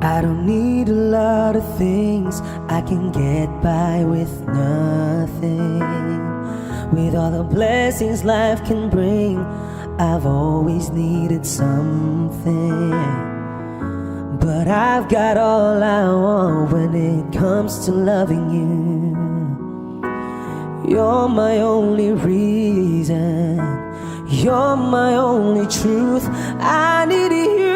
I don't need a lot of things, I can get by with nothing. With all the blessings life can bring, I've always needed something. But I've got all I want when it comes to loving you. You're my only reason, you're my only truth. I need you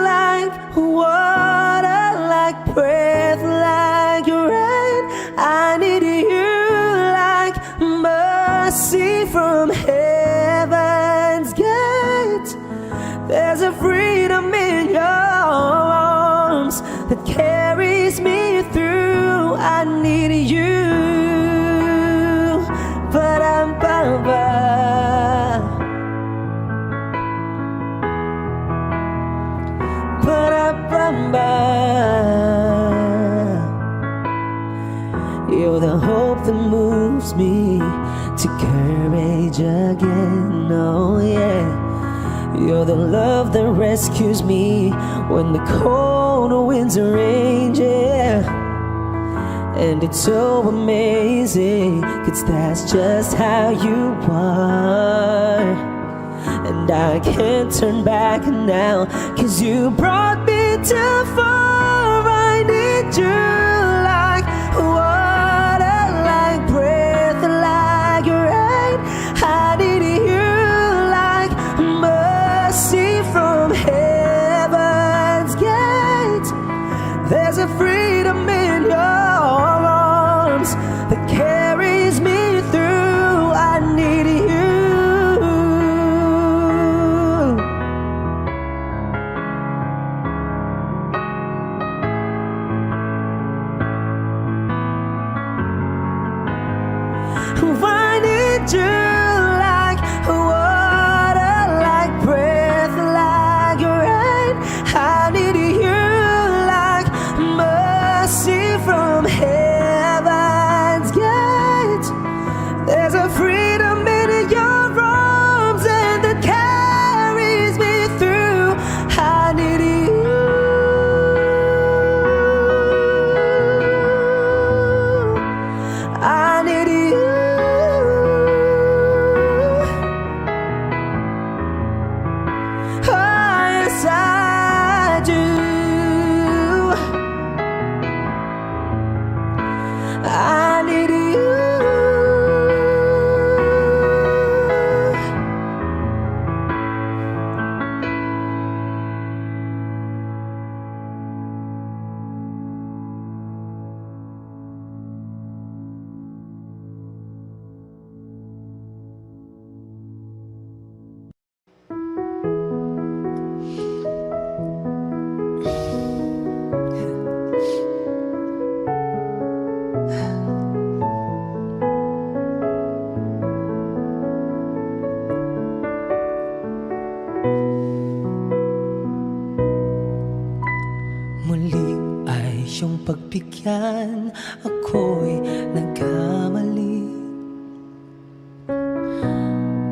like water, like breath, like rain. I need you like mercy from heaven's gate. There's a freedom in your arms that carries me through. I need you. Ba-dum-bum-ba. Ba-da-bum-ba. You're the hope that moves me to courage again, oh yeah. You're the love that rescues me when the cold winds rage, yeah. And it's so amazing, 'cause that's just how you are. And I can't turn back now, 'cause you brought me too far. I need you like water, like breath, like rain. I need you like mercy from heaven's gate. There's a freedom in your arms that carries me through. I need you. I need you like water, like breath, like rain. I need you like mercy from heaven's gate. There's a freedom in your arms and that carries me through. I need you. I need you. I need you. Muli ay iyong pagbigyan, ako'y nagkamali.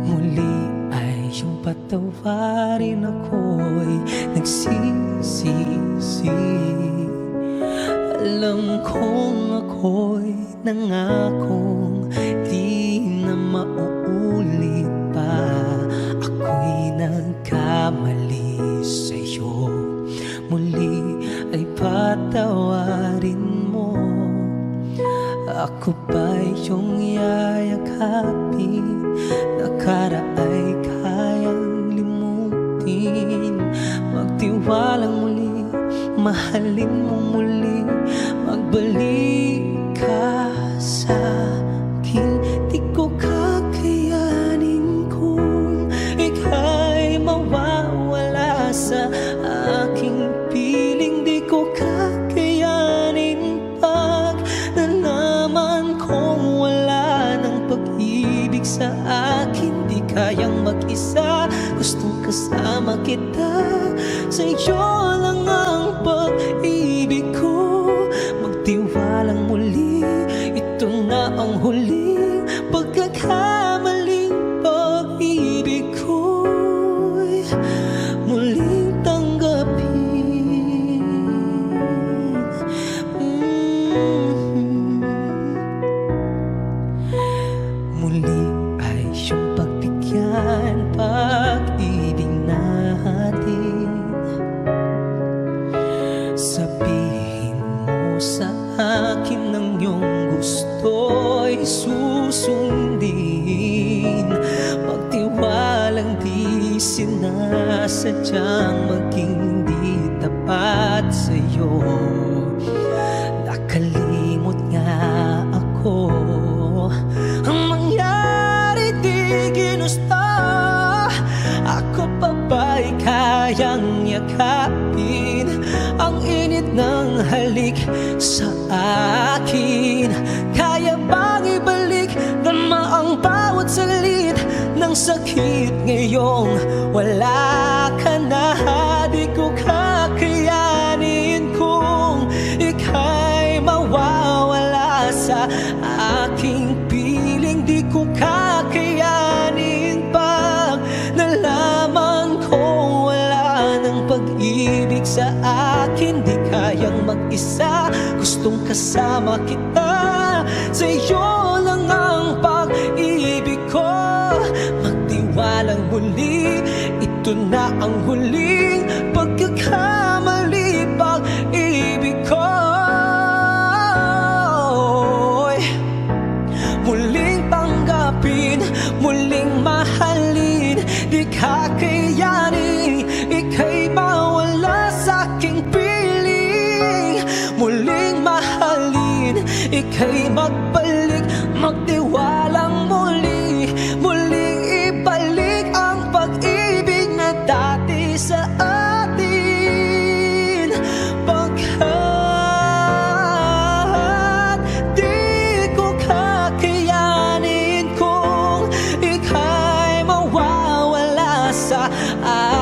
Muli ay iyong patawarin, ako'y nagsisisi. Alam kong ako'y nangakong di na mauulit pa. Ako'y nagkamali sa'yo. Muli ay patawarin mo. Ako ba'y iyong yayakapin? Nakaraay kayang limutin. Magtiwalang muli, mahalin mo muli. Magbalik ka sa akin. Di ko kakayanin kung ika'y mawawala sa aking piling. Di ko kakayanin pag nalaman kong wala ng pag-ibig sa akin. Di kayang mag-isa, gustong kasama kita. Sa iyo lang ang pag-ibig ko. Magtiwalang muli, ito na ang huling pagkakamaling pag-ibig ko'y muling tanggapin. susundin. Magtiwalang di sinasadyang maging di tapat sa'yo. Nakalimot nga ako, ang mangyari di ginusto. Ako pa ba'y kayang yakapin ang init ng halik sa akin? Kaya bang ibalik dama ang bawat salit ng sakit ngayong wala ka na? Di ko kakayanin kung ika'y mawawala sa aking piling. Di ko kakayanin pag nalaman kong wala ng pag-ibig sa akin. Di kayang mag-isa, gustong kasama kita. Sa'yo lang ang pag-ibig ko. Magtiwalang muli, ito na ang huling pagkakamali. Pag-ibig ko muling tanggapin, muling mahalin. Di kakayanin ika'y mawala sa aking piling. Muling mahalin, ika'y magbalik, magtiwalang muli. Muling ibalik ang pag-ibig na dati sa atin. Pagkat di ko kakayanin kung ika'y mawawala sa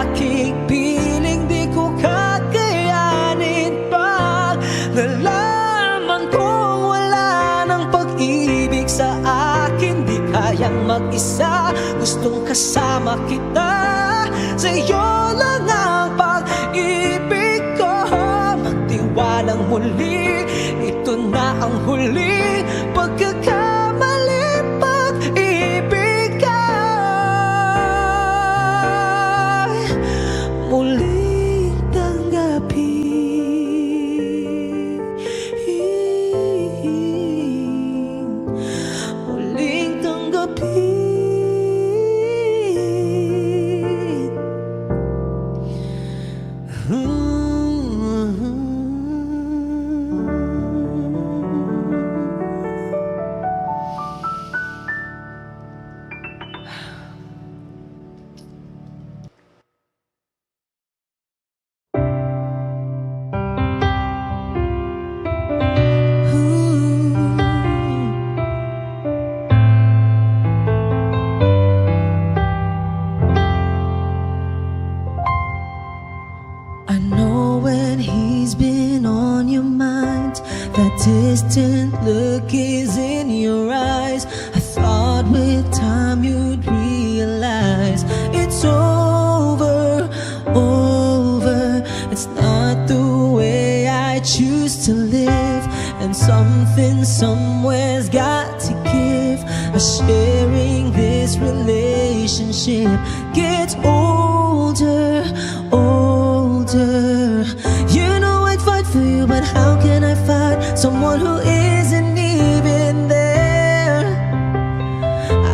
aking piling. Di ko kakayanin pag nalaman kong wala ng pag-ibig sa akin. Di kayang mag-isa, gustong kasama kita. Sa'yo lang ang pag-ibig ko. Magtiwalang muli, ito na ang huli pagkakamali. Pag-ibig ka muling tanggapin, muling tanggapin. I know when he's been on your mind, that distant look is in your eyes. I thought with time you'd realize it's over, over. It's not the way I choose to live, and something somewhere's got to give. Sharing this relationship gets older, older. You know I'd fight for you, but how can I fight someone who isn't even there?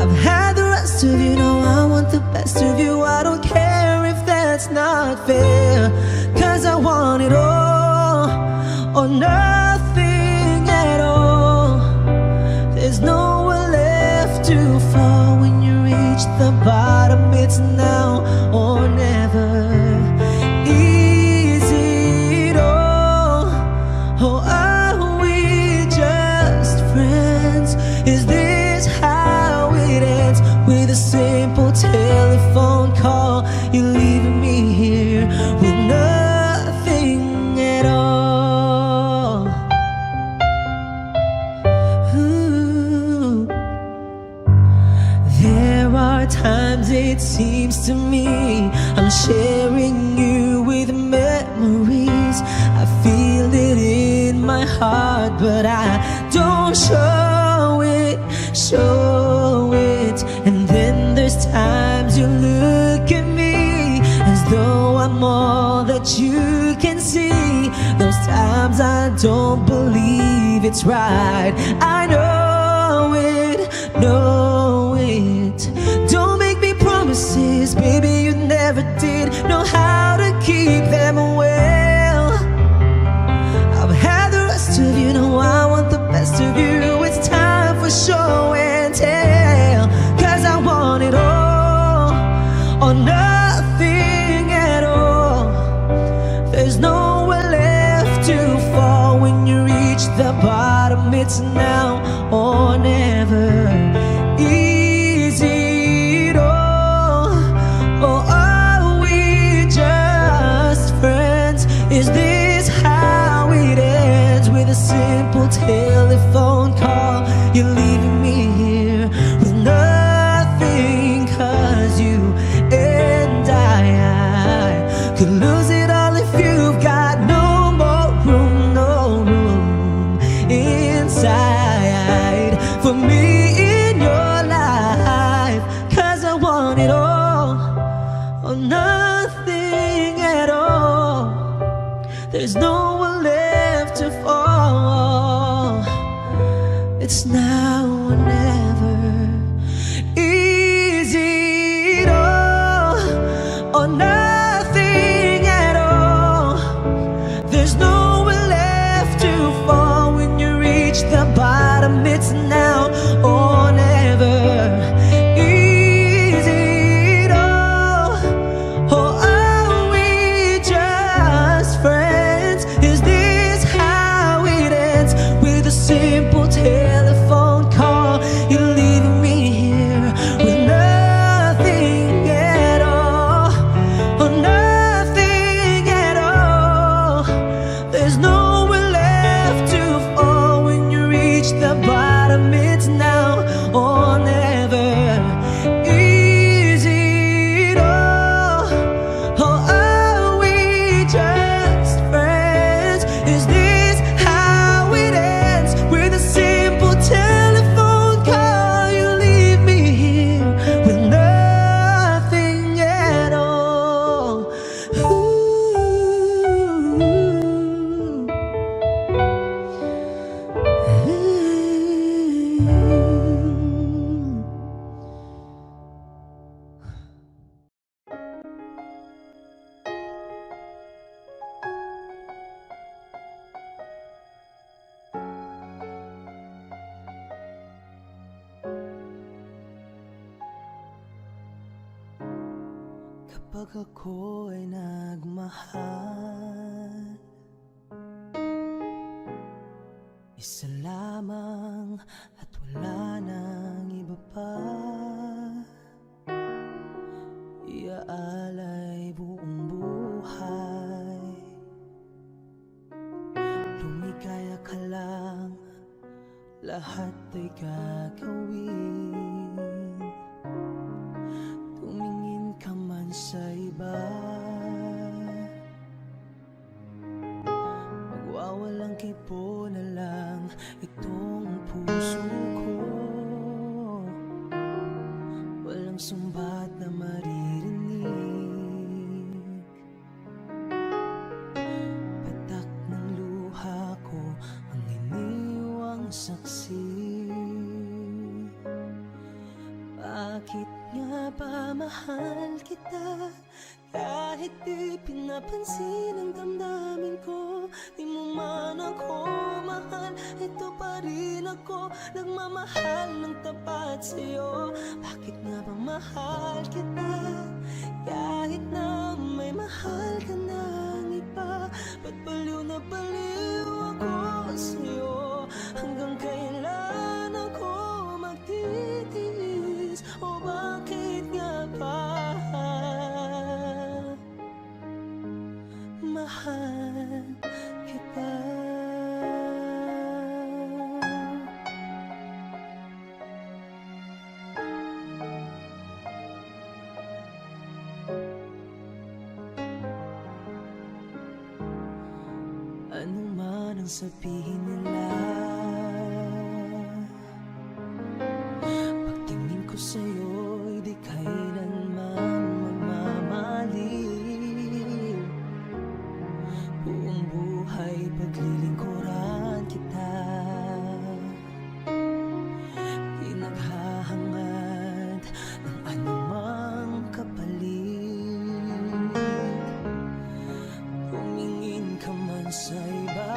I've had the rest of you, now I want the best of you. I don't care if that's not fair, 'cause I want it all or nothing at all. There's nowhere left to fall when you reach the bottom. It's now or never. Is it all, or are we just friends? Is this how it ends? With a simple telephone call, you're leaving me here with nothing at all. Ooh. There are times it seems to me I'm sharing you with memories. I feel it in my heart, but I don't show it, show it. And then there's times you look at me as though I'm all that you can see. Those times I don't believe it's right. I know know it, know it. Don't make me promises, baby, you never did know how to keep them well. I've had the rest of you, now I want the best of you. It's time for show and tell, 'cause I want it all or nothing at all. There's nowhere left to fall when you reach the bottom. It's now or never. Easy it all, or are we just friends? Is this how it ends? With a simple telephone call, you're leaving me here with nothing, 'cause you and I could lose it all if you've got no more room, no room inside for me in your life. 'Cause I want it all or nothing at all. There's no one left to fall. It's now or never. Easy it all or nothing at all. There's nowhere left to fall when you reach the bottom. It's now or never. Easy it all, or are we just friends? Is this how it ends? With a simple telephone call, you're leaving me here with nothing at all, or nothing at all. There's nowhere left to fall when you reach the bottom. It's now or never. Easy it all, or are we just friends? Is this how it ends? With a simple telephone call, you leave me here with nothing at all. Kapag ako ay nagmahal, isa lamang at wala nang iba pa. Iaalay buong buhay, lumikaya ka lang, lahat ay gagawin. Tumingin ka man sa iba, magwawalang kipo na lang itong puso ko. Walang sumbat na maririnig, patak ng luha ko ang iniwang saksi. Bakit nga ba mahal kita? Kahit di pinapansin ang damdamin ko, di mo man ako mahal, ito pa rin ako, nagmamahal ng tapat sa'yo. Bakit nga ba mahal kita? Kahit na may mahal ka ng iba, ba't baliw na baliw ako sa'yo? Hanggang kailan ako magtitiis? O bakit nga ba mahal kita? Ano man ang sabihin nila, pagtingin ko sa'yo'y di kailanman magmamaliw. Buong buhay paglilingkuran kita, sa iba.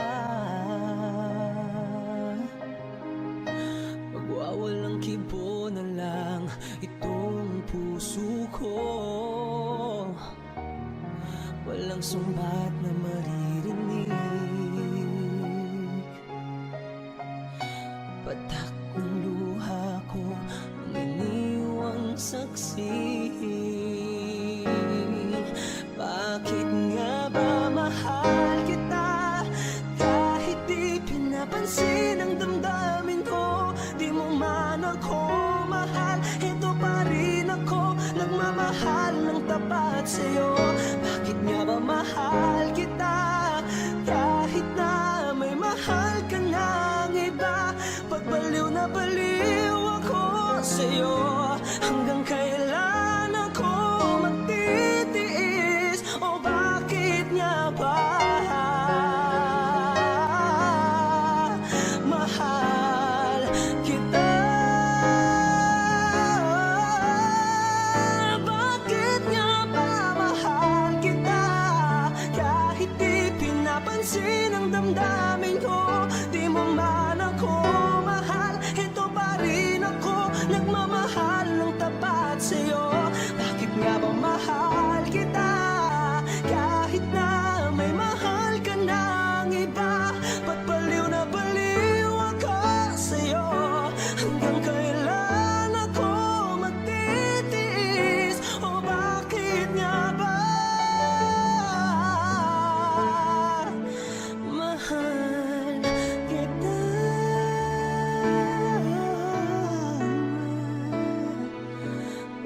Magwawalang kibo na lang itong puso ko. Walang sumbat na maririnig. Patak ng luha ko ang iniwang saksi. Bakit nga ba mahal kita kahit di pinapansin ang damdamin ko? Di mo man ako mahal, ito pa rin ako nagmamahal ng tapat sa'yo. Bakit nga ba mahal kita kahit na may mahal ka ng iba? Pagbaliw na baliw ako sa'yo. Hanggang kailan ako magtitiis? O bakit nga ba mahal kita? Bakit nga ba mahal kita kahit di pinapansin ang damdamin ko? Di mo man ako mahal, ito pa rin ako nagmamahal ng tapat sa'yo. Bakit nga ba mahal kita kahit na may mahal ka ng iba? Ba't baliw na baliw ako sa'yo? Hanggang kailan ako magtitiis? O bakit nga ba mahal kita?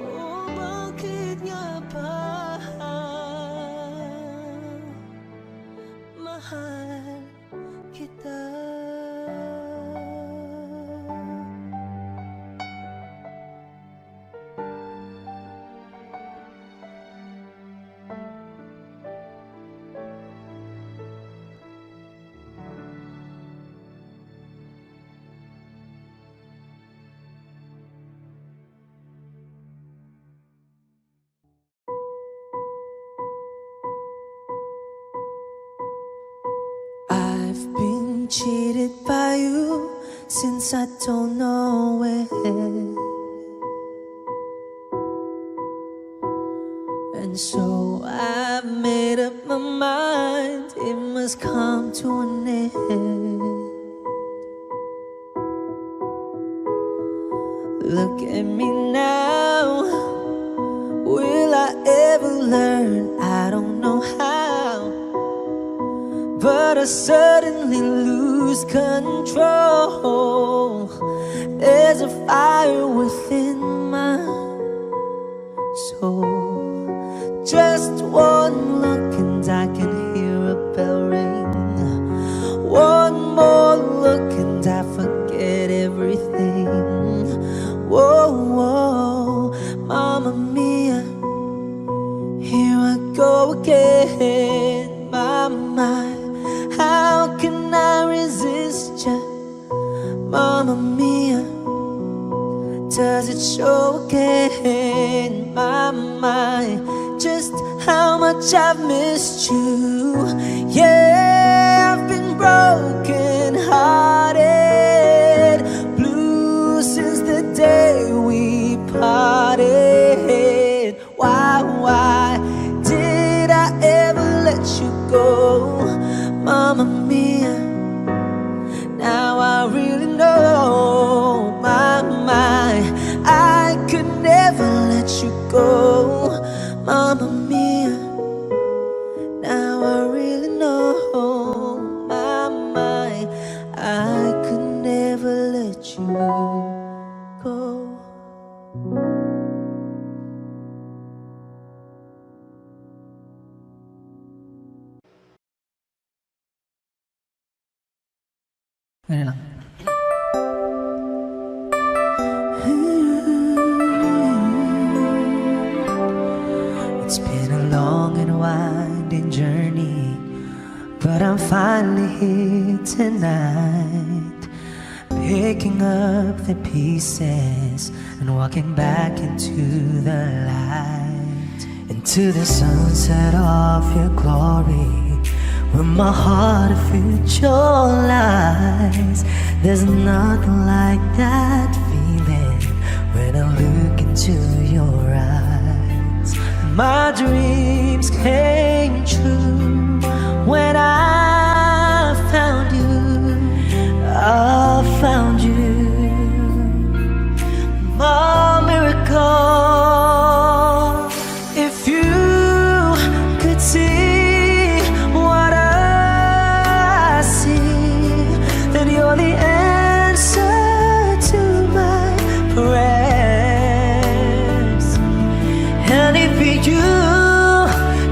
O bakit nga ba mahal kita? I've been cheated by you since I don't know when. And so I've made up my mind, it must come to an end. Look at me now, will I ever learn? I don't know how, but I suddenly lose control. There's a fire within my soul. Just one look and I can hear a bell ring. One more look and I forget everything. Whoa, whoa, Mamma Mia, here I go again. My mind, how can I resist ya? Mamma Mia, does it show again? My mind, just how much I've missed you. Yeah, I've been broken hearted, blue since the day we parted. Why did I ever let you go? Mamma Mia, now I really know. My mind, I could never let you go. Mamma Mia, now I really know. My mind, I could never let you go. Ganyan lang. It's been a long and winding journey, but I'm finally here tonight, picking up the pieces and walking back into the light, into the sunset of your glory. when my heart visualizes. There's nothing like that feeling when I look into your eyes. My dreams came true when I found you. I found you, my miracle. If you could see what I see, then you're the answer to my prayers. And if you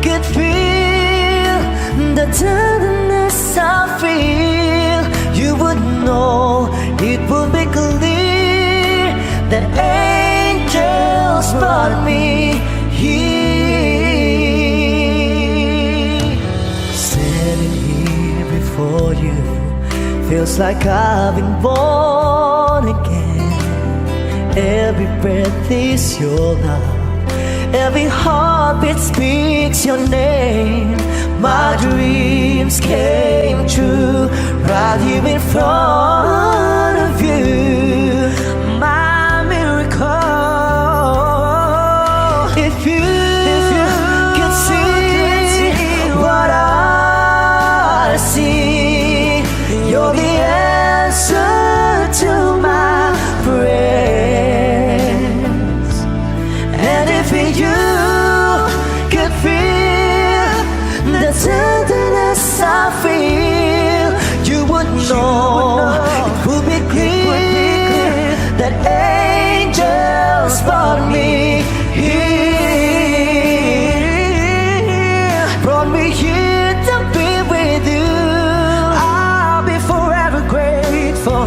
could feel the tenderness I feel, you would know, it would be clear that angels brought me here. Standing here before you feels like I've been born again. Every breath is your love, every heartbeat speaks your name. My dreams came true right here in front of you, my miracle. If you could see what I see, you're the answer to my prayers. And if you could feel the tenderness I feel, you would know, it would be clear that angels brought me here, brought me here to be with you. I'll be forever grateful,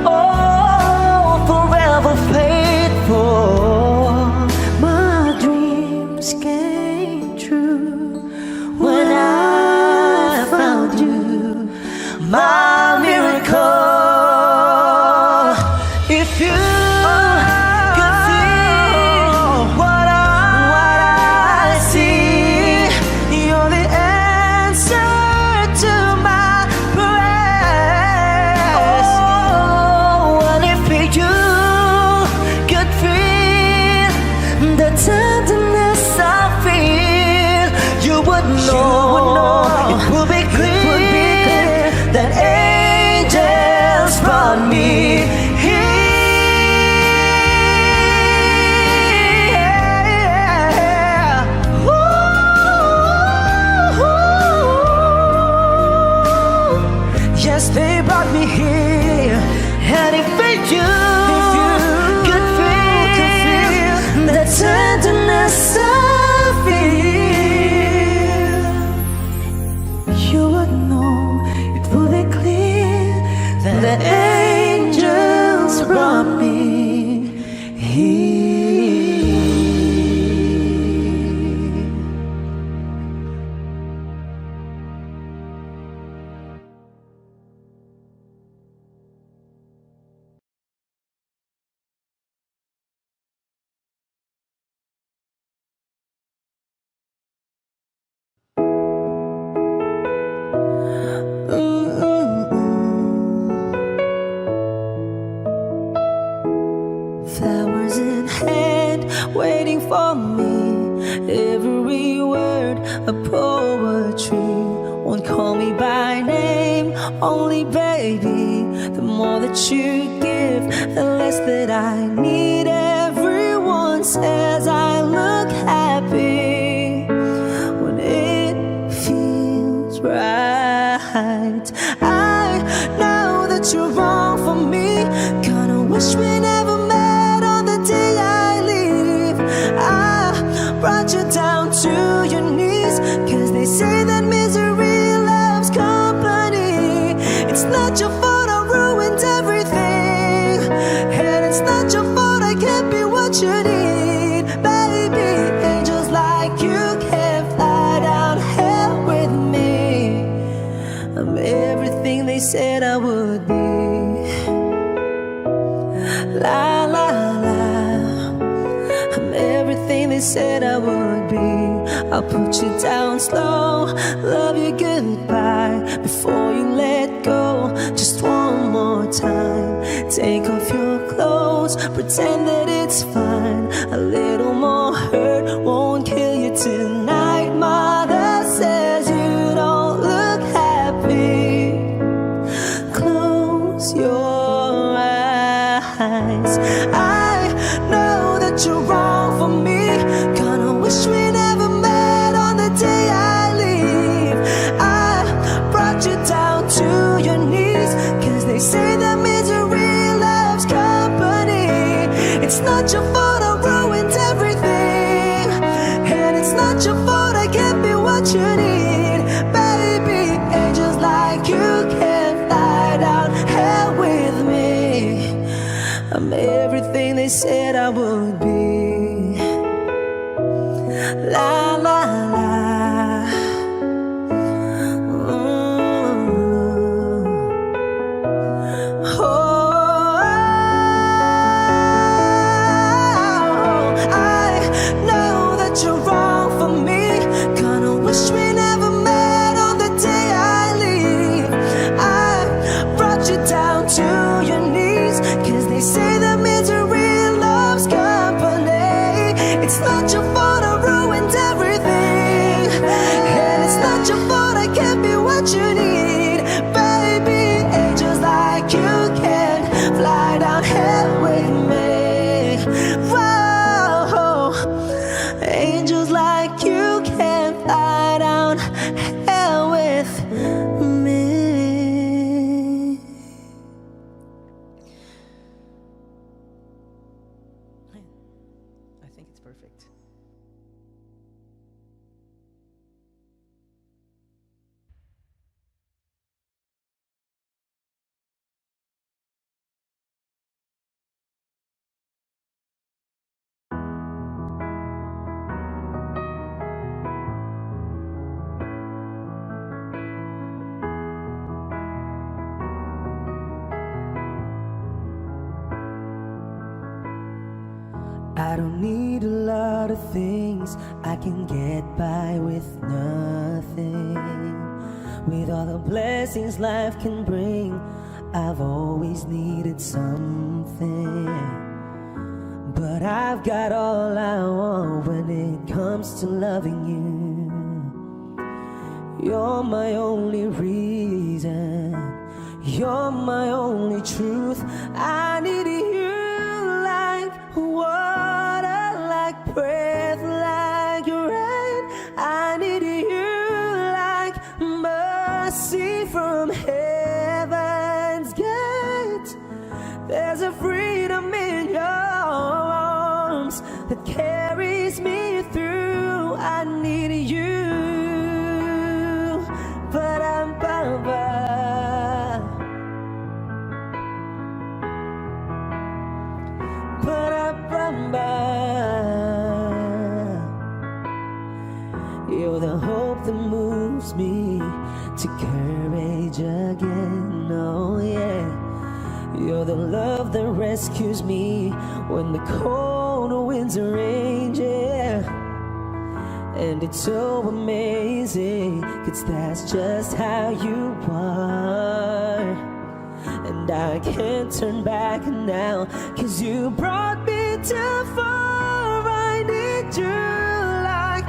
oh, forever faithful. My dreams came true when I found you, my miracle. If you could see what I see, you're the answer to my prayers. Oh, and if you could feel the tenderness I feel, you would know, it will be clear that angels brought me here. Ooh, yes, they brought me here. And if you could feel the tenderness I feel, you would know, it would be clear that the angels brought me here. Flowers in hand, waiting for me. Every word a poetry. Won't call me by name, only baby. The more that you give, the less that I need. Everyone says I look happy when it feels right. I know that you're wrong for me. Gonna wish we never met on the day I leave. I brought you down to your knees, 'cause they say that misery loves company. It's not your fault I ruined everything, and it's not your fault I can't be what you need. Baby, angels like you can't fly down hell with me. I'm everything they said I would be. La la la, I'm everything they said I would be. I'll put you down slow, love you goodbye before you let go. Just one more time, take off your clothes, pretend that it's fine. A little more hurt won't kill you tonight. Mother says you don't look happy. Close your eyes. I know that you're wrong for me. Gonna wish we never met on the day I leave. I brought you down to your knees, 'cause they say that misery loves company. It's not your fault I ruined everything, and it's not your fault I can't be what you need. Baby, angels like you can't fly down hell with me. I'm everything they said I would be. La la la. Perfect. I don't need a lot of things, I can get by with nothing. With all the blessings life can bring, I've always needed something. But I've got all I want when it comes to loving you. You're my only reason, you're my only truth. I need you like water, like breath, like rain. I need you like mercy from heaven's gate. There's a freedom in your arms that carries me through. I need you. You're the hope that moves me to courage again, oh yeah. You're the love that rescues me when the cold winds rage, yeah. And it's so amazing, 'cause that's just how you are. And I can't turn back now, 'cause you brought me too far. I need you like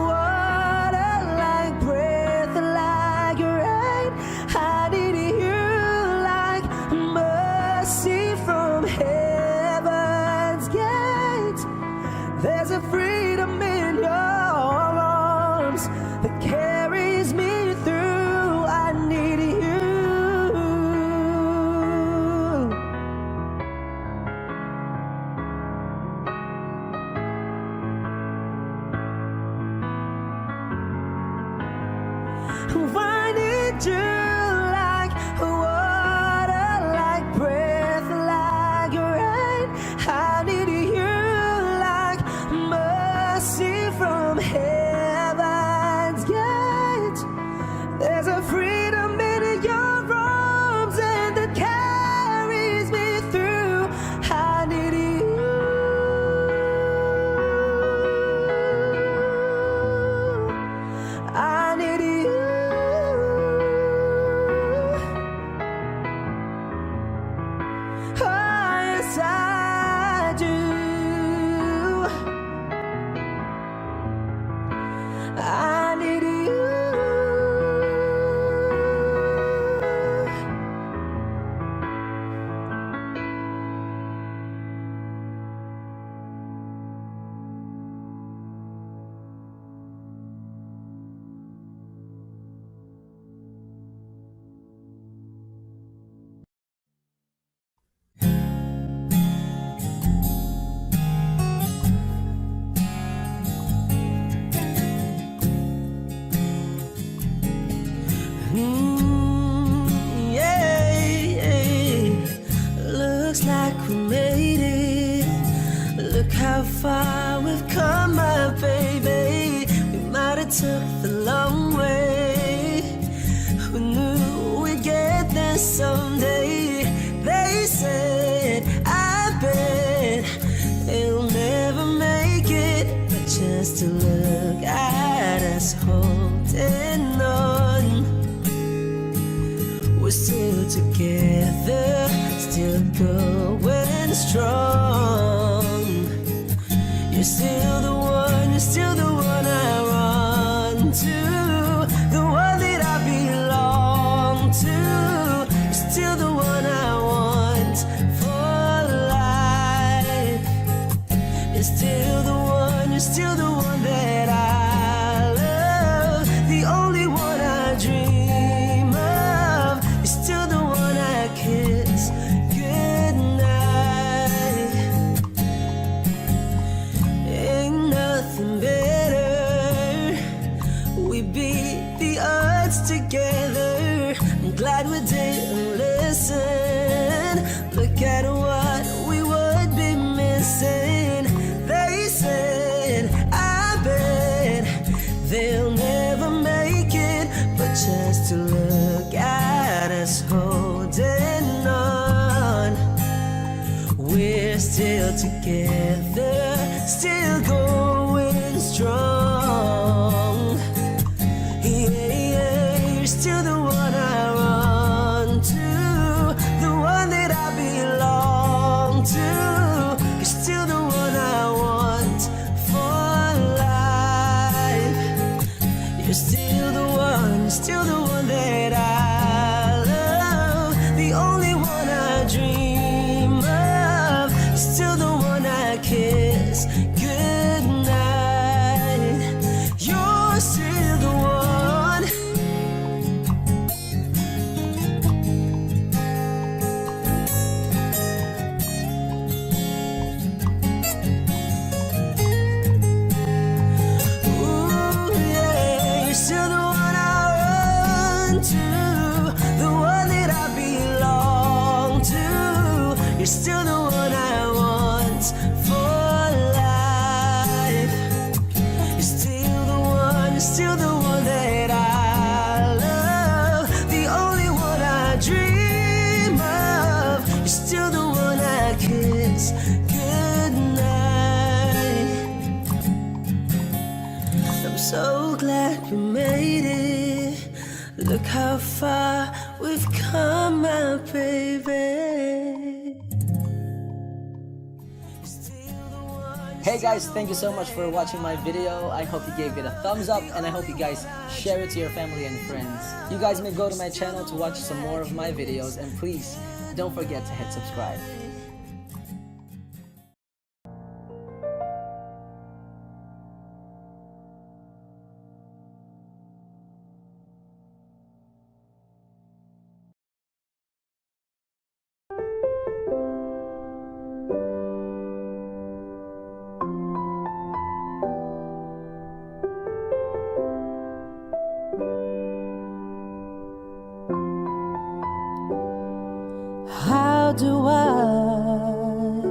water, like breath, like rain. I need you like mercy from heaven's gate. There's a freedom in your arms that carries me through. I need you. like we made it. Look how far we've come, my baby. We might have took the long way. Who knew we'd get there someday? They said, I bet they'll never make it, but just to look at us holding on. We're still together, still going strong. You're still the one, you're still the one I run to, the one that I belong to. You're still the one I want for life. You're still the one, you're still the one that I love, the only one I dream of. You're still the one I kiss goodnight. Ain't nothing better. We beat the odds together. I'm glad we didn't listen. Look at what we would be missing. They said, I bet they'll never make it, but just to look at us holding on. We're still together, still going strong. Yeah, you're still the one I run to, the one that I belong to. You're still the one I want for life. You're still the one, still the one that I love, the only one I dream of. You're still the one I kiss goodnight. You're still the one. Ooh, yeah, you're still the one I run to, the one that I belong to. You're still the one I want for life. You're still the one, you're still the one that I love, the only one I dream of. You're still the one I kiss goodnight. I'm so glad we made it. Look how far we've come, my baby. Hey guys, thank you so much for watching my video. I hope you gave it a thumbs up and I hope you guys share it to your family and friends. You guys may go to my channel to watch some more of my videos, and please don't forget to hit subscribe. How do I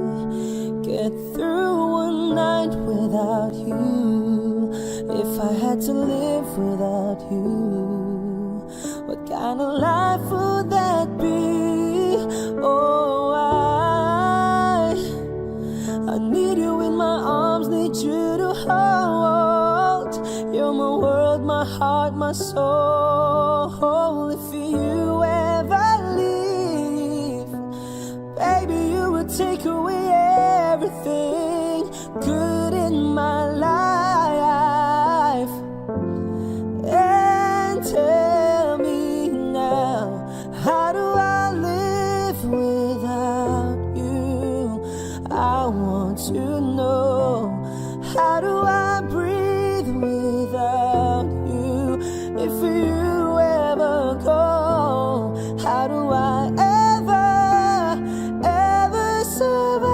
get through one night without you? If I had to live without you, what kind of life would that be? Oh, I need you in my arms, need you to hold. You're my world, my heart, my soul. If you ever leave, baby, you would take away everything good in my life. And tell me now, how do I live without you? I want to know, how do I breathe without you? If you ever go, how do I ever survive?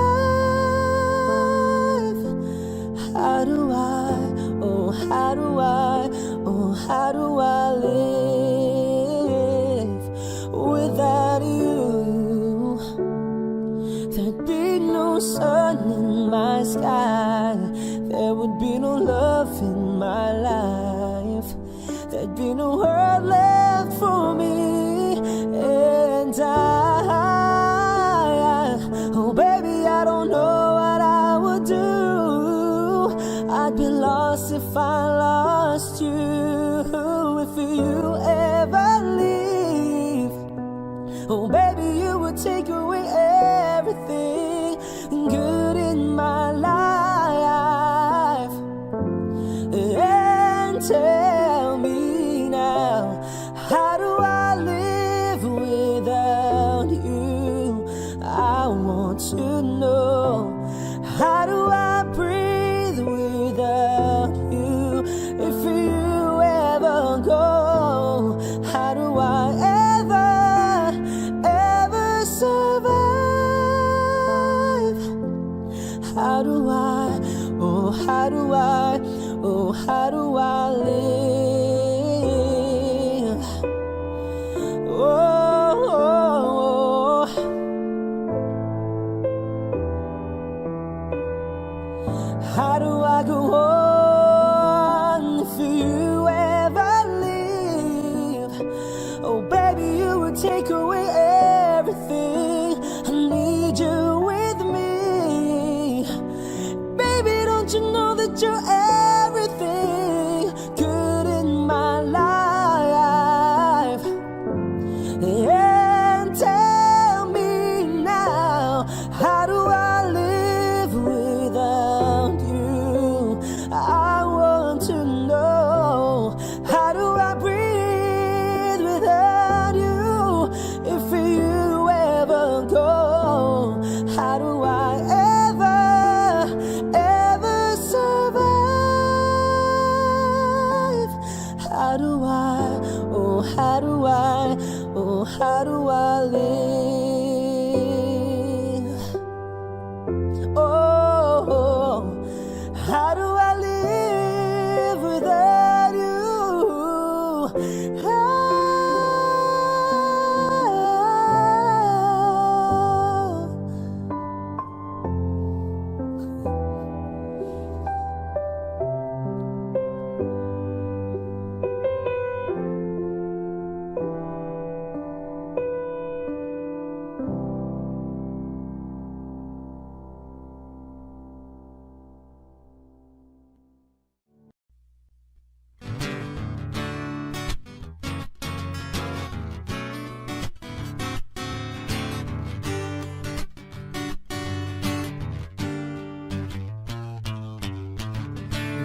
How do I, oh how do I, oh how do I live without you? Oh baby, you would take away everything good in my life. And tell me now, how do I live without you? I want to know, how do I breathe without you? If you ever go, how do I ever survive? How do I, oh how do I, oh how do I live? Oh, how do I go on if you ever leave? Oh baby, you would take away everything. I need you with me. Baby, don't you know that you're everything good in my life? And tell me now, how do I live without you? I want to know, how do I breathe without you? If you ever go, how do I ever survive? How do I, oh how do I, oh how do I live? Oh, how do I live without you?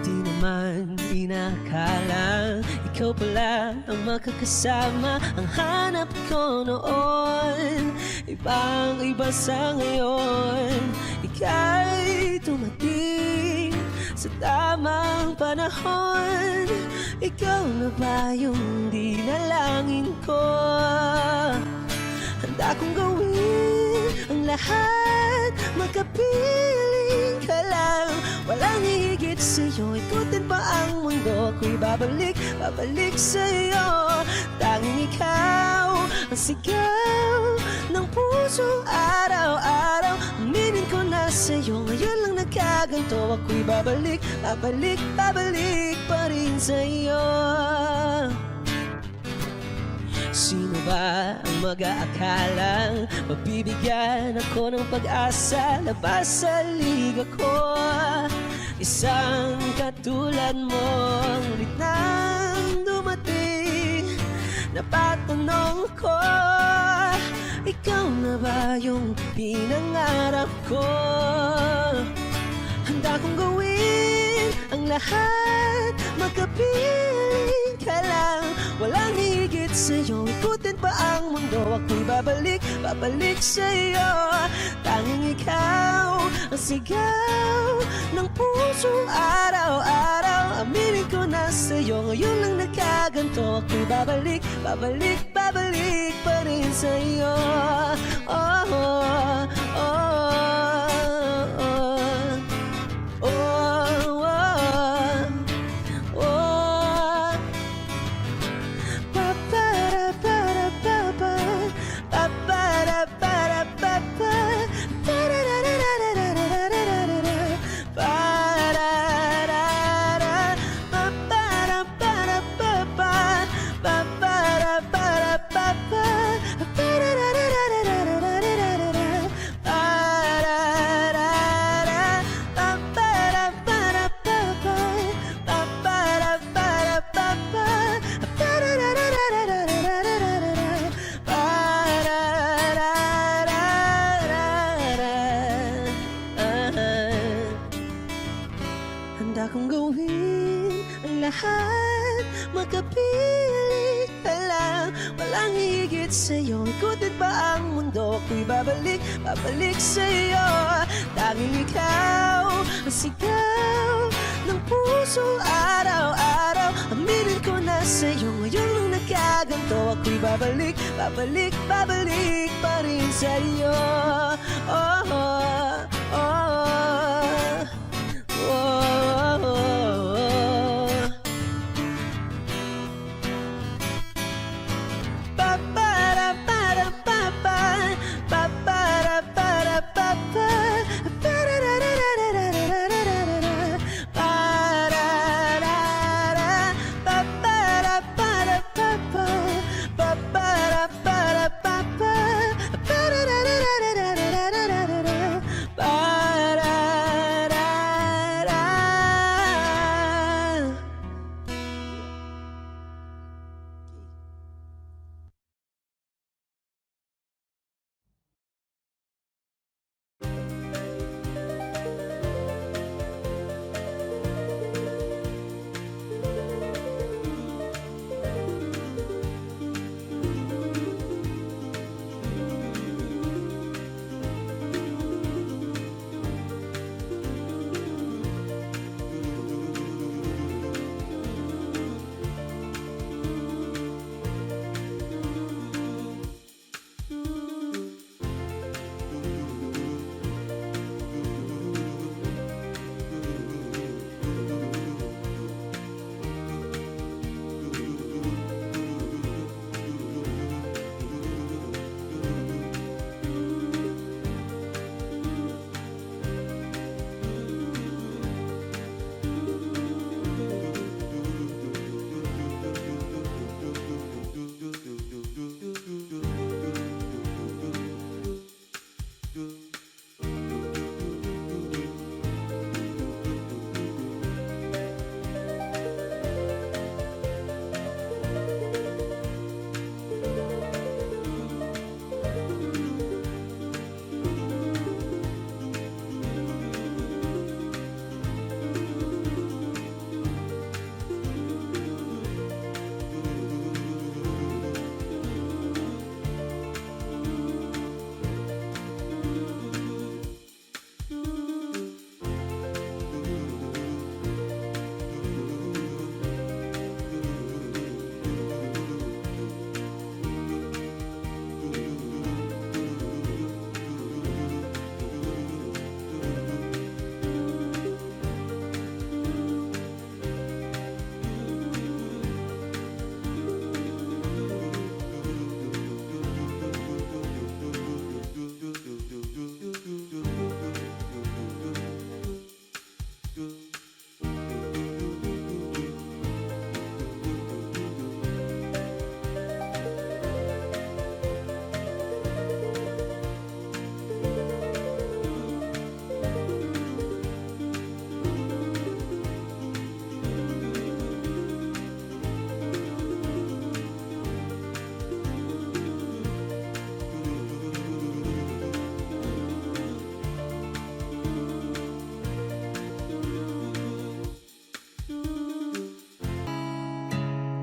Di naman inakala ikaw pala ang makakasama. Ang hanap ko noon, ibang iba sa ngayon. Ika'y tumating sa tamang panahon. Ikaw na ba yung dinalangin ko? Handa kong gawin ang lahat, makapiling ka lang. Walang higit sa'yo, ikutin pa ang mundo. Ako'y babalik sa'yo. Tanging ikaw ang sigaw ng puso araw-araw. Aminin ko na sa'yo, ngayon lang nagkaganto. Ako'y babalik pa rin sa'yo. Sino ba ang mag-aakalang mabibigyan ako ng pag-asa? Labas sa liga ko, isang katulad mo ulit nang dumating. Napatanong ko, ikaw na ba yung pinangarap ko? Handa kong gawin ang lahat, makapiling ka lang. Walang higit sa'yo, ikutin pa ang mundo. Ako'y babalik sa'yo. Tanging ikaw ang sigaw ng puso araw-araw. Aminin ko na sa'yo, ngayon lang nagkaganto. Ako'y babalik pa rin sa'yo. Oh, oh, oh, oh, oh, oh. sa'yo. Ikutin pa ang mundo, ako'y babalik, babalik sa'yo. Tanging ikaw ang sigaw ng puso araw-araw. Aminin ko na sa'yo, ngayon lang nagkaganto. Ako'y babalik, babalik, babalik pa rin sa'yo. Oh, oh, oh, oh, oh, oh.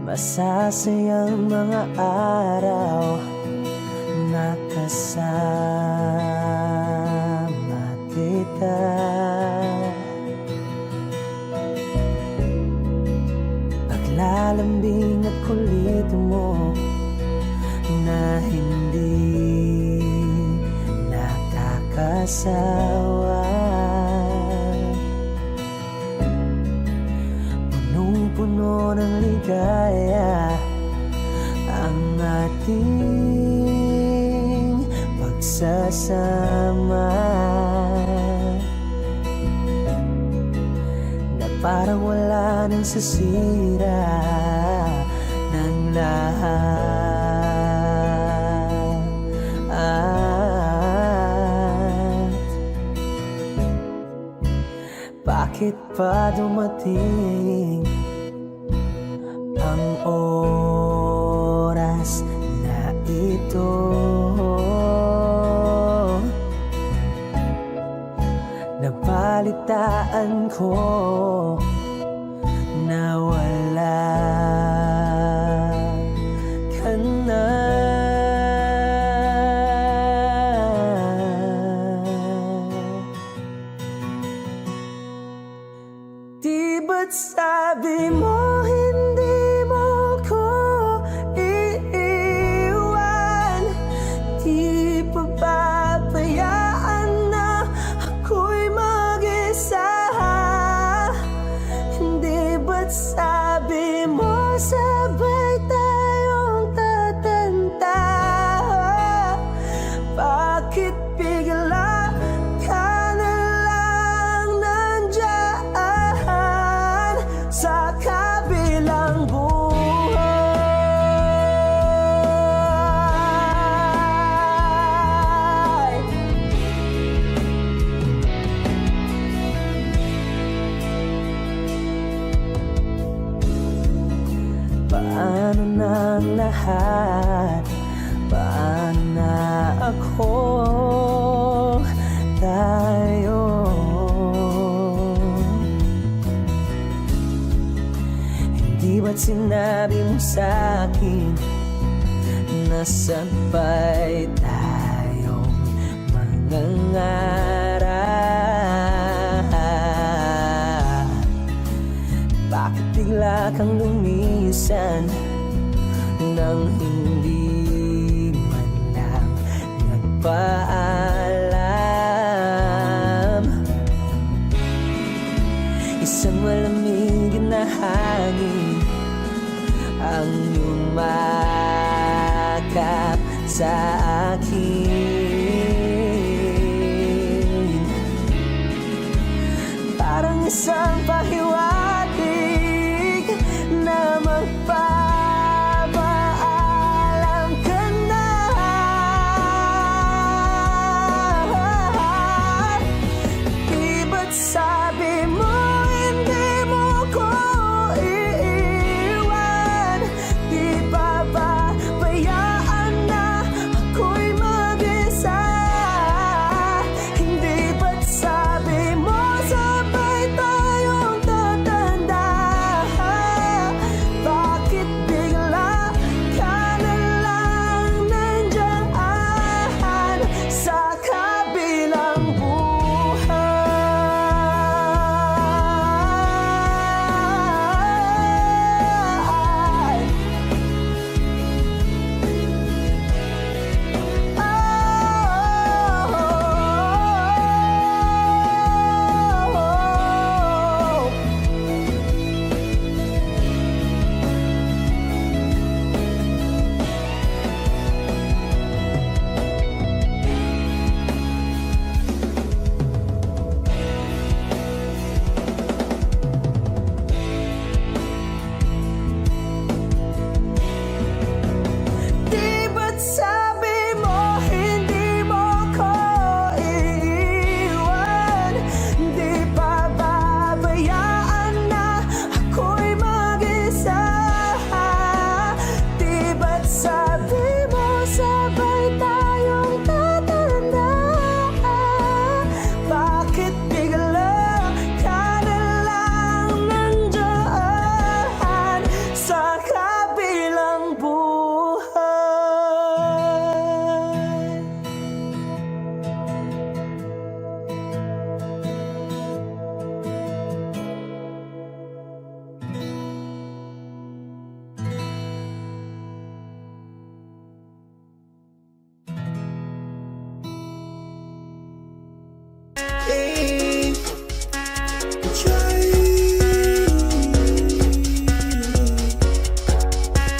Masasayang mga araw na kasama kita. Paglalambing at kulit mo na hindi nakakasawa. Punong-puno ng ligaya ang ating pagsasama, na parang wala nang sisira ng lahat. Bakit pa dumating ang oras na ito? Nabalitaan ko na wala ka na. lahat, paano na ako tayo? Hindi ba't sinabi mo sa'kin na sabay tayong mangangarap? Bakit bigla kang lumisan nang hindi man lang nagpaalam? Isang malamig na hangin ang yumakap sa akin, parang isang pahiwatig na magpapaalam ka na. Di ba't sabi mo hindi mo ko iiwan? Di ba babayaan na ako'y mag-isa? Hindi ba't sabi mo sabay tayong tatanda? Bakit bigla ka na lang nandiyan sa kabilang buhay? Di ba't sabi mo hindi mo ko iiwan? Di ba babayaan na ako'y mag-isa? Di ba't sabi mo sabay tayong tatanda? Bakit bigla ka na lang nandiyan sa kabilang buhay?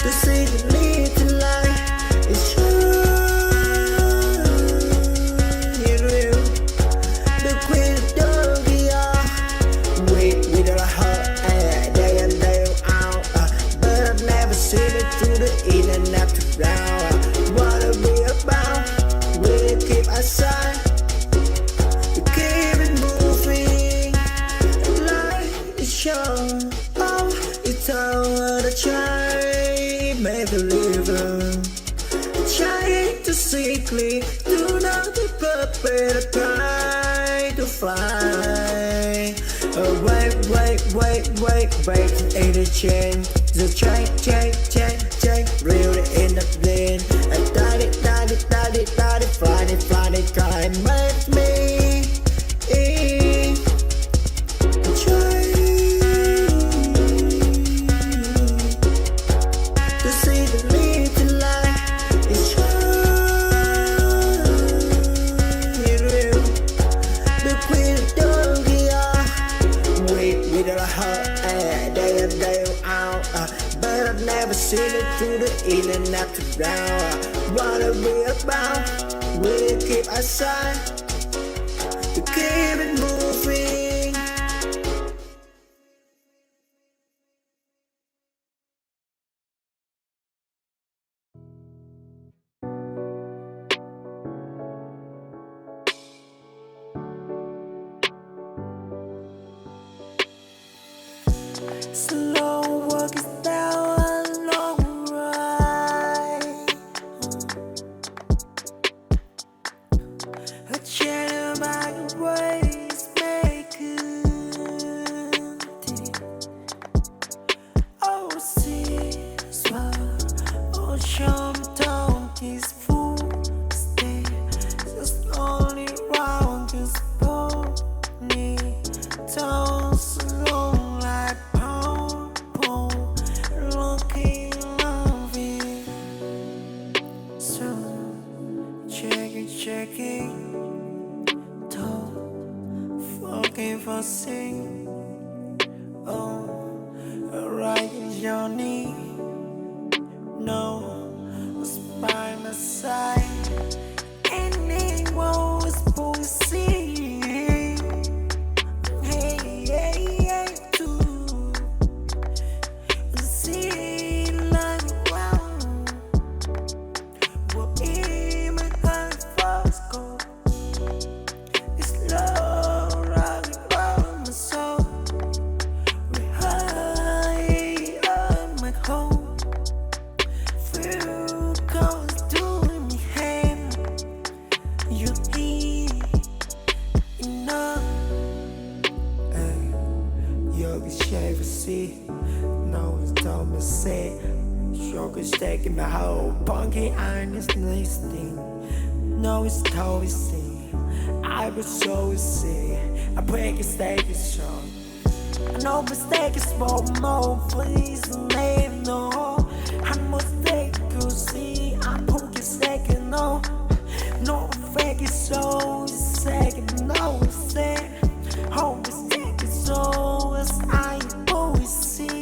To see the little light is shining. The queen of the wait with her heart day and day out. But I've never seen it through the in and after round. Wanna be about, will keep aside, to keep it moving. Life is short, oh, it's all the try, make a living. Trying to see clear, do not give up, better try to fly. Wait, ain't a change. The change, really in the blend. I thought it, fly, try, make me. To see the little light is shining. The queen of the wait with her heart day and day out. But I've never seen it through the in and after round. Wanna be about, will keep aside, to keep it moving. Slow walk is down a long ride. shaking, toe, fucking for sing. Oh, right in your knee. No, it's by my side. Anyone was pussy. Hey, hey, hey, too. See, like, wow. What in my heart was gold. It's love running around my soul. We're high on my home. Feel goes doing me hand. You eat enough. Hey, yoga shave a seat. No, it's dumb as say. Sugar's taking my whole punky honest listening. No, it's totally see. I was always see. I break a stake is strong. No mistake is small more. Please name no. I must take you see. I'm poking second no. No fake is so second no say. Home mistake is so as I always see.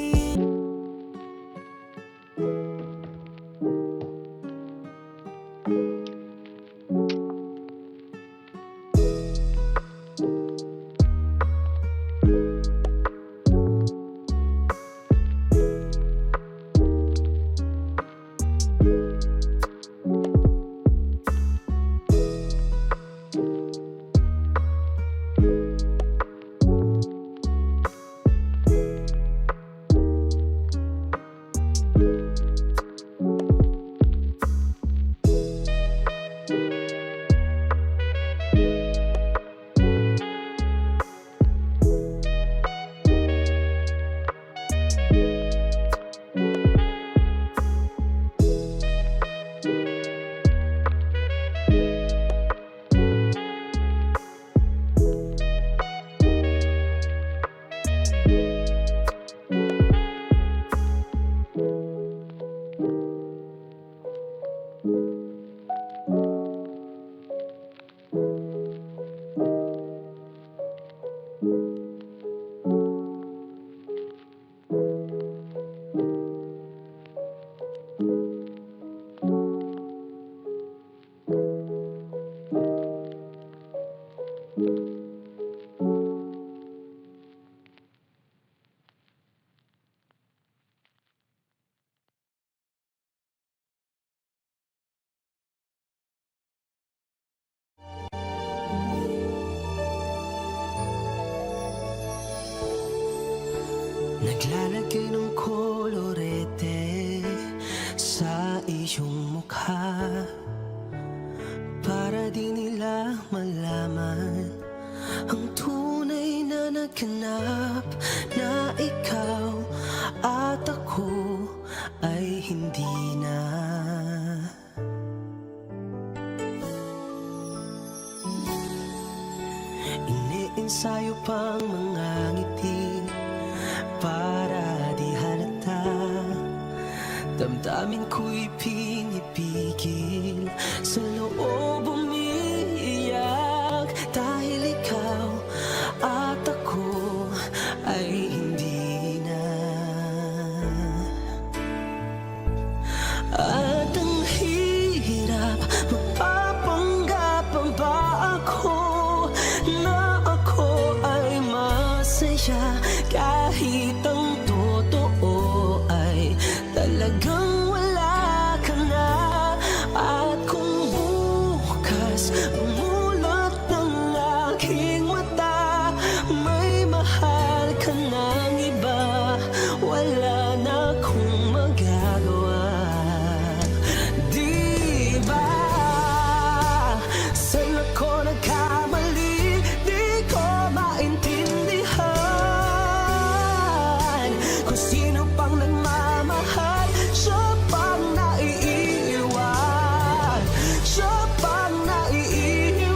Naglalagay ng kolorete sa iyong mukha para di nila malaman ang tunay na naganap, na ikaw at ako ay hindi na. Iniensayo pang mga ngiti para di halata. Damdamin ko'y pinipigil, sa loob umiiyak, dahil ikaw at ako ay hindi na. At ang hirap, magpapanggap pa ba ako na ako ay masaya, kahit ang totoo ay talagang wala ka na. At kung bukas umulot ng aking mata, may mahal ka ng iba, wala na akong magagawa. Di ba? Saan ako nagkamali? Di ko maintindihan kung sino pang nagmamahal, siya pang naiiwan, siya pang naiiwan.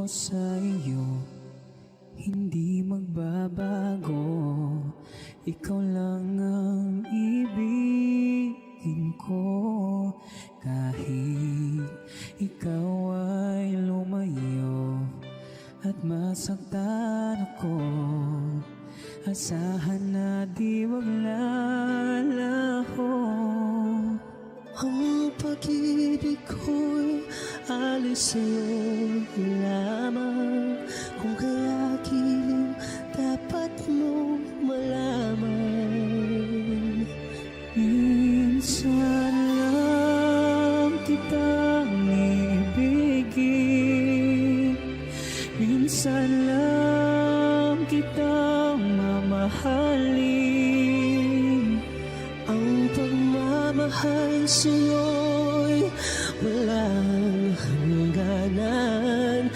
ko sa iyo, hindi magbabago. Ikaw lang ang ibigin ko. Kahit ikaw ay lumayo at masaktan ako, asahan na di maglalaho. Ang pag-ibig ko'y alis sa'yo lamang. Kung kaya giliw, dapat mong malaman. Minsan lang kitang ibigin, minsan lang kitang mamahalin. Ang pagmamahal sa'yo'y walang hangganan,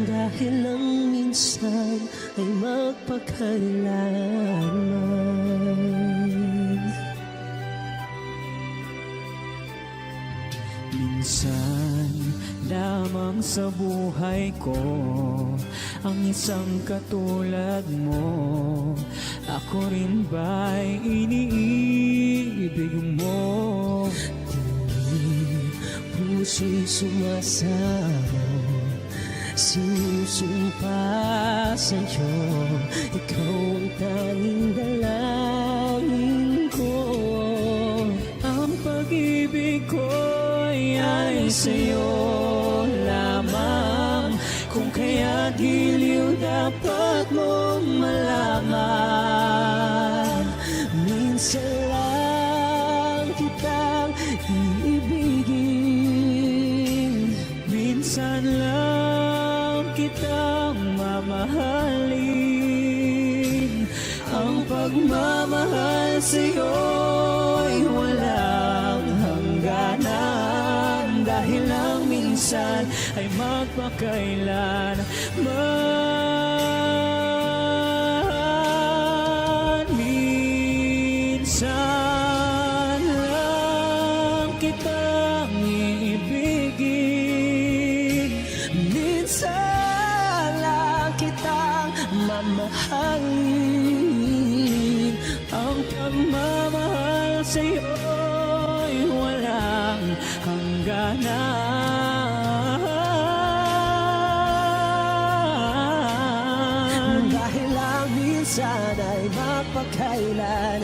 dahil lang minsan ay magpakailanman. Minsan lamang sa buhay ko ang isang katulad mo. Ako rin ba'y iniibig mo? Tuwing puso'y sumasamo, sinusumpa sa'yo, ikaw ang tanging dalangin ko. Ang pag-ibig ko'y ay sa'yo lamang. Kung kaya giliw, dapat mong malaman. Minsan lang kitang iibigin, minsan lang kitang mamahalin. Ang pagmamahal sa'yo'y walang hangganan, dahil lang minsan ay magpakailanman. Minsan lang kitang iibigin, minsan lang kitang mamahalin. Ang pagmamahal sa'yo'y walang hangganan, dahil lang minsan ay magpakailanman.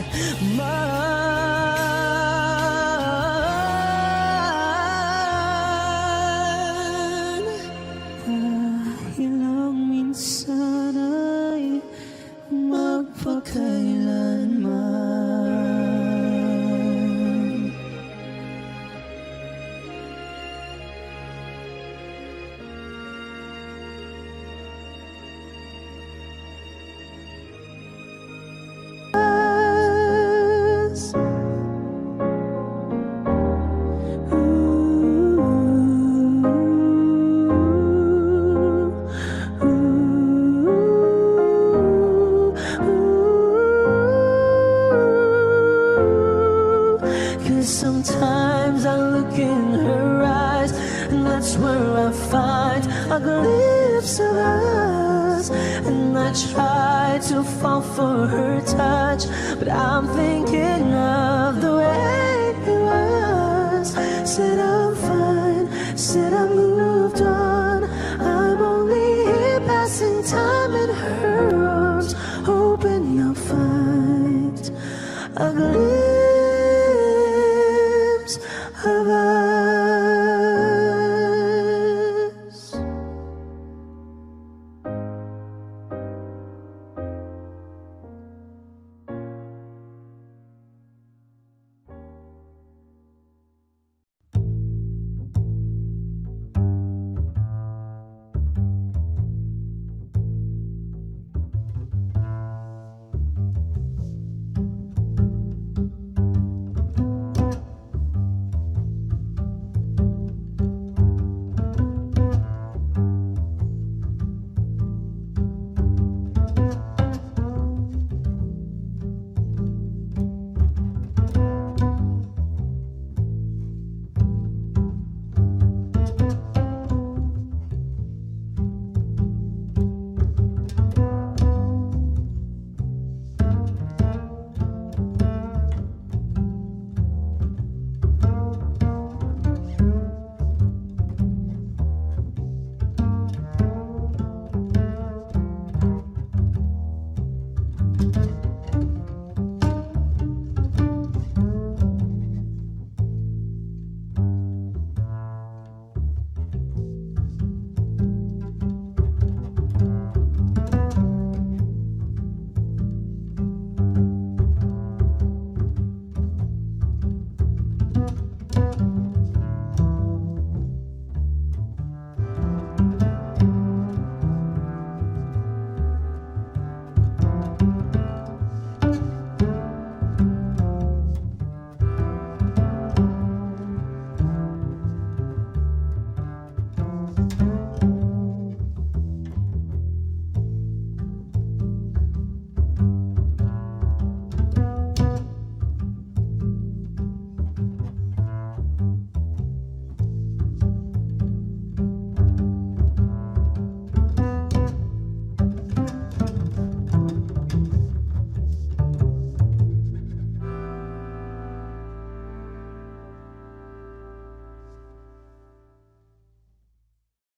Dahil lang minsan ay magpakailanman. Sometimes I look in her eyes, and that's where I find a glimpse of us. And I try to fall for her touch, but I'm thinking of the way it was. Said I'm fine, said I moved on. I'm only here passing time in her arms, hoping you'll find a glimpse